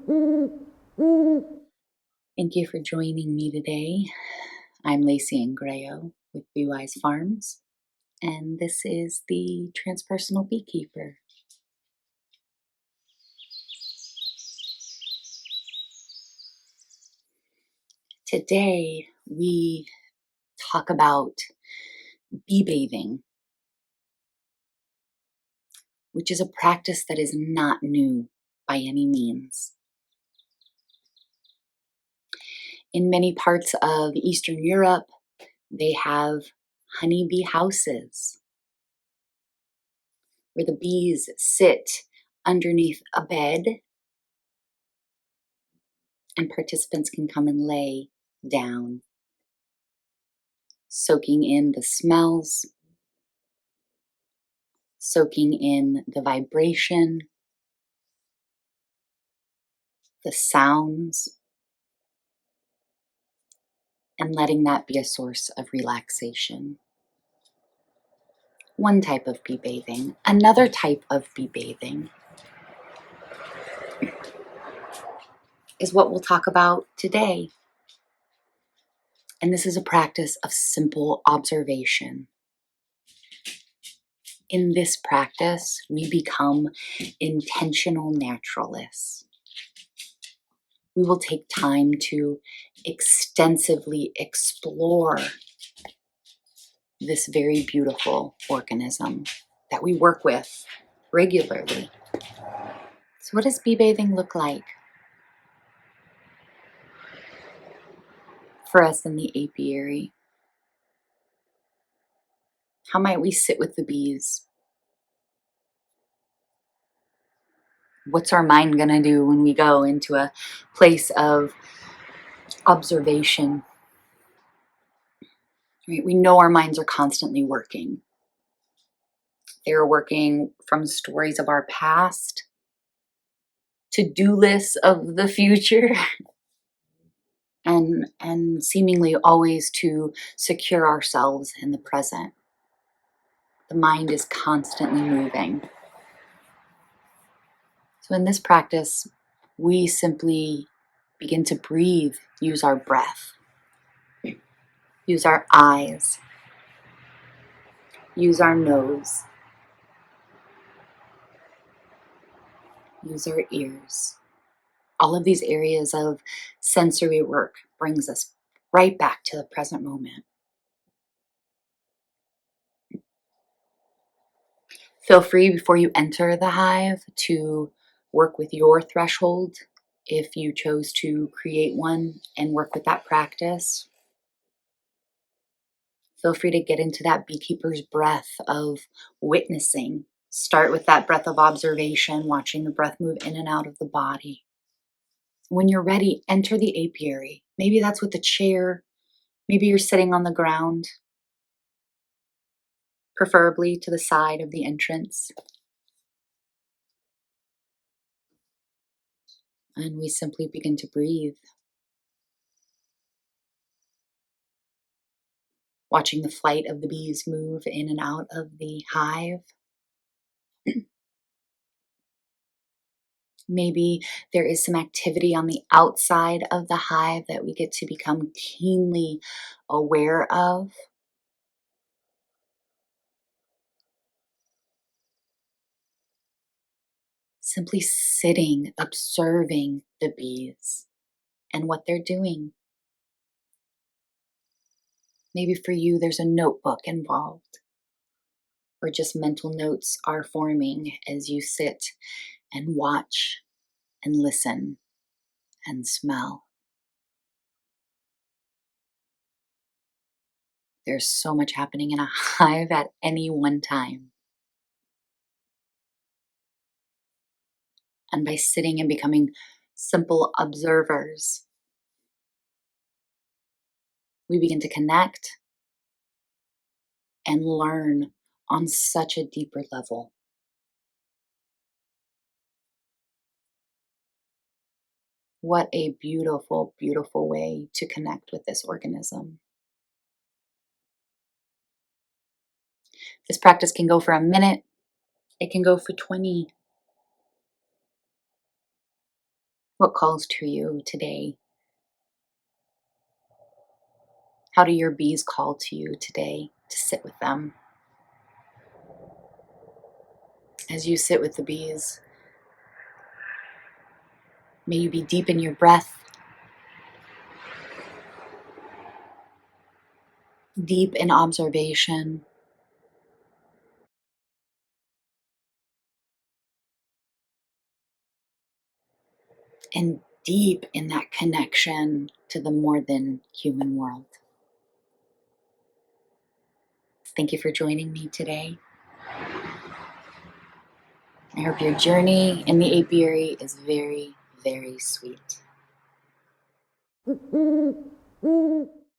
Thank you for joining me today. I'm Lacey and Grayo with Be Wise Farms, and this is the Transpersonal Beekeeper. Today we talk about bee bathing, which is a practice that is not new by any means. In many parts of Eastern Europe, they have honeybee houses where the bees sit underneath a bed and participants can come and lay down, soaking in the smells, soaking in the vibration, the sounds, and letting that be a source of relaxation. One type of bee bathing. Another type of bee bathing is what we'll talk about today. And this is a practice of simple observation. In this practice, we become intentional naturalists. We will take time to extensively explore this very beautiful organism that we work with regularly. So what does bee bathing look like for us in the apiary? How might we sit with the bees? What's our mind going to do when we go into a place of observation? Right? We know our minds are constantly working. They're working from stories of our past, to-do lists of the future, and seemingly always to secure ourselves in the present. The mind is constantly moving. So in this practice, we simply begin to breathe, use our breath, use our eyes, use our nose, use our ears. All of these areas of sensory work brings us right back to the present moment. Feel free before you enter the hive to work with your threshold if you chose to create one and work with that practice. Feel free to get into that beekeeper's breath of witnessing. Start with that breath of observation, watching the breath move in and out of the body. When you're ready, enter the apiary. Maybe that's with a chair. Maybe you're sitting on the ground, preferably to the side of the entrance. And we simply begin to breathe, watching the flight of the bees move in and out of the hive. Maybe there is some activity on the outside of the hive that we get to become keenly aware of. Simply sitting, observing the bees and what they're doing. Maybe for you, there's a notebook involved, or just mental notes are forming as you sit and watch and listen and smell. There's so much happening in a hive at any one time. And by sitting and becoming simple observers, we begin to connect and learn on such a deeper level. What a beautiful, beautiful way to connect with this organism. This practice can go for a minute. It can go for 20. What calls to you today? How do your bees call to you today to sit with them? As you sit with the bees, may you be deep in your breath, deep in observation, and deep in that connection to the more than human world. Thank you for joining me today. I hope your journey in the apiary is very, very sweet.